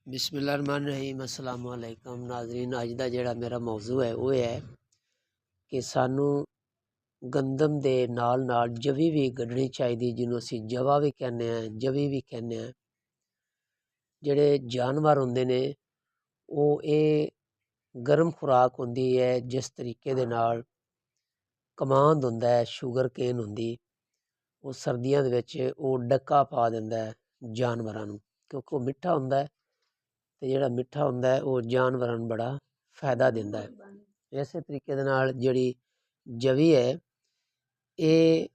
बिस्मिल्लाहिर्रहमानिर्रहीम अस्सलाम वालेकुम नाज़रीन। अज का जिहड़ा मेरा मौजू है वो है कि सानू गंदम दे नाल नाल जवी भी गड्ढनी चाहिए, जिन्हों असी जवा भी कहने हैं, जवी भी कहने हैं। जिहड़े जानवर होंदे ने वो गर्म खुराक होंदी है, जिस तरीके दे नाल कमांद होंदा है, शुगर केन होंदी, वो सर्दियों दे विच वो डक्का पा दिंदा है जानवरां नूं, क्योंकि वो मिठा होंदा है। ਤੇ ਜਿਹੜਾ ਮਿੱਠਾ ਹੁੰਦਾ ਹੈ ਉਹ ਜਾਨਵਰਾਂ ਨੂੰ ਬੜਾ ਫਾਇਦਾ ਦਿੰਦਾ ਹੈ। ਇਸੇ ਤਰੀਕੇ ਦੇ ਨਾਲ ਜਿਹੜੀ ਜਵੀ ਹੈ ਇਹ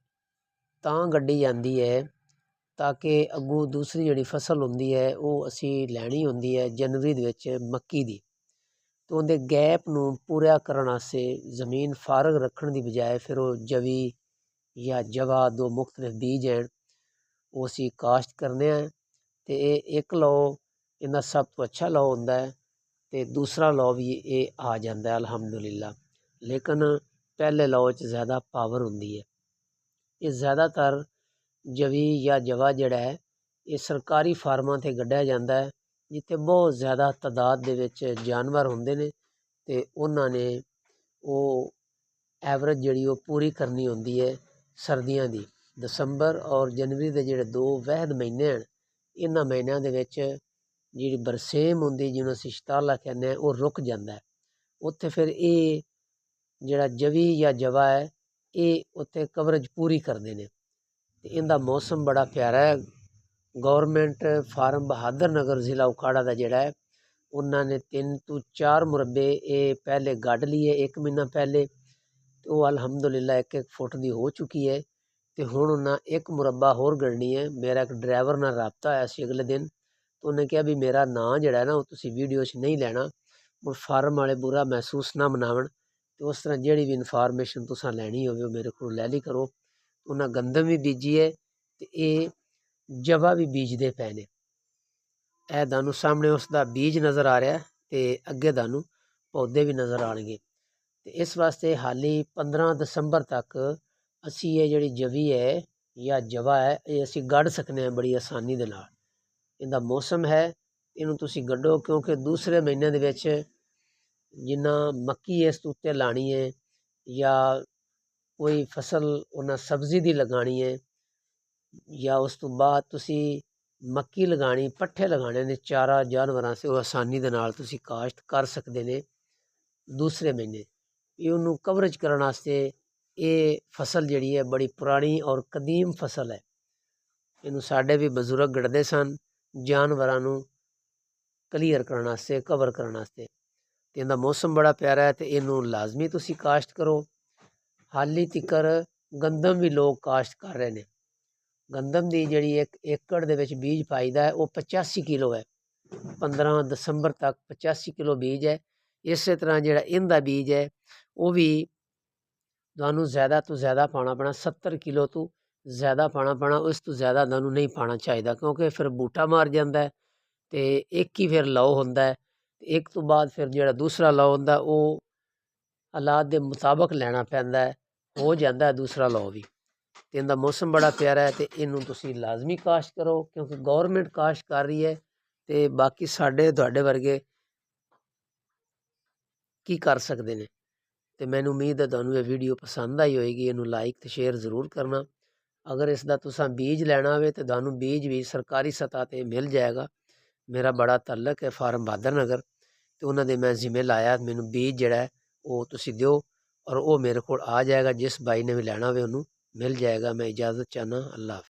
ਤਾਂ ਗੱਡੀ ਜਾਂਦੀ ਹੈ ਤਾਂ ਕਿ ਅੱਗੋਂ ਦੂਸਰੀ ਜਿਹੜੀ ਫਸਲ ਹੁੰਦੀ ਹੈ ਉਹ ਅਸੀਂ ਲੈਣੀ ਹੁੰਦੀ ਹੈ ਜਨਵਰੀ ਦੇ ਵਿੱਚ ਮੱਕੀ ਦੀ, ਤੇ ਉਹਦੇ ਗੈਪ ਨੂੰ ਪੂਰਾ ਕਰਨ ਵਾਸਤੇ ਜ਼ਮੀਨ ਫਾਰਗ ਰੱਖਣ ਦੀ ਬਜਾਏ ਫਿਰ ਉਹ ਜਵੀ ਜਾਂ ਜਵਾ ਦੋ ਮੁxtਲਿਫ ਬੀਜ ਹਨ ਉਹ ਅਸੀਂ ਕਾਸ਼ਤ ਕਰਨੇ ਆ। ਤੇ ਇਹ ਇੱਕ ਲਓ इन्ना सब तो अच्छा लौ होंदा है, तो दूसरा लौ भी ये आ जाता है अल्हम्दुलिल्लाह। लेकिन पहले लौ च ज़्यादा पावर होंदी है। ये ज़्यादातर जवी या जवा जड़ा है ये सरकारी फार्मां ते गड्ढिया जाता है, जिथे बहुत ज़्यादा तादाद दे विच जानवर होंदे ने, ते उन्हां ने वो एवरेज जिहड़ी वो पूरी करनी होंदी है सर्दियां दी। दसंबर और जनवरी दे जिहड़े दो वहद महीने हैं, इन्हां महीनों दे विच जी बरसेम होंदी जिन्होंने असीं शताला कहने वो रुक जाता है। उत्थे फिर ये जिहड़ा जवी या जवा है ये उत्थे कवरेज पूरी करते हैं। तो इनका मौसम बड़ा प्यारा है। गौरमेंट फार्म बहादुर नगर ज़िला उखाड़ा का जिहड़ा है उन्होंने 3 to 4 मुरब्बे ये पहले गढ़ लिए 1 महीना पहले, तो वो अल्हम्दुलिल्लाह 1-1 फुट की हो चुकी है। तो हुण उन्हें 1 मुरब्बा होर गढ़नी है। मेरा एक ड्राइवर नाल राबता होया सी अगले दिन, तो उन्हें कहा भी मेरा नाम जिहड़ा है ना वो तुसीं वीडियो च नहीं लैना, मुड़ फार्म वाले बुरा महसूस ना मनावन। तो उस तरह जिहड़ी भी इनफॉर्मेशन तुसां लैनी होवे वो मेरे को लै ली करो। उन्हें गंदम भी बीजी है तो ये जवा भी बीजते पे ने। ए दानू सामने उसका बीज नज़र आ रहा है तो अगे दानू पौधे भी नज़र आएंगे। तो इस वास्ते हाली 15 दसंबर तक असी ये जिहड़ी जवी है या जवा है ये असी गढ़ सकने हैं बड़ी आसानी दे नाल। इनका मौसम है इनू तुसी गड्ढो, क्योंकि दूसरे महीने दे विच जिन्ना मक्की इस उत्ते लानी है या कोई फसल उन्हें सब्जी दी लगानी है या उस तो बाद तुसी मक्की लगानी पट्ठे लगाने ने चारा जानवरां से, वो आसानी दे नाल तुसी काश्त कर सकते ने। दूसरे महीने ये उन्होंने कवरेज करने वास्ते ये फसल जिहड़ी है बड़ी पुरानी और कदीम फसल है। इनू साडे भी बजुर्ग गढ़दे सन जानवरां नूं क्लीयर करने वास्ते, कवर करने वास्ते। तो इनका मौसम बड़ा प्यारा है तो इनू लाजमी तुसी काश्त करो। हाली तिकर गंदम भी लोग काश्त कर रहे हैं। गंदम की जिहड़ी 1 एकड़ दे विच बीज पाईदा है वो 85 किलो है। 15 दसंबर तक 85 किलो बीज है। इस तरह जिहड़ा इनका बीज है वो भी तुहानूं ज़्यादा तो ज़्यादा पाना पैना, 70 किलो तो ज़्यादा पाना पैना, उस तो ज़्यादा तुहानूं नहीं पाना चाहिए, क्योंकि फिर बूटा मार जाता है। तो एक ही फिर लौ होंदा है, एक तो बाद फिर जिहड़ा दूसरा लौ होंदा वो हालात के मुताबक लैना पैंदा है, हो जाता है दूसरा लौ भी। तो इनका मौसम बड़ा प्यारा है तो इनू तुसी लाजमी काश्त करो, क्योंकि गौरमेंट काश्त कर रही है। तो बाकी साडे तुहाडे वर्गे की कर सकते हैं। तो मैनू उम्मीद है तुहानूं ये वीडियो पसंद आई होएगी। इनू लाइक तो शेयर ज़रूर करना। अगर इसका तुसां बीज लैना होवे तो तुहानूं बीज भी सरकारी सतह पर मिल जाएगा। मेरा बड़ा तल्लक है फार्म बहादुर नगर, तो उन्होंने मैं जिम्मे लाया मैनू बीज जिहड़ा है वो तुसी दिओ और वो मेरे को आ जाएगा। जिस भाई ने भी लैना होवे उन्होंने मिल जाएगा। मैं इजाज़त चाहना। अल्लाह हाफ़िज़।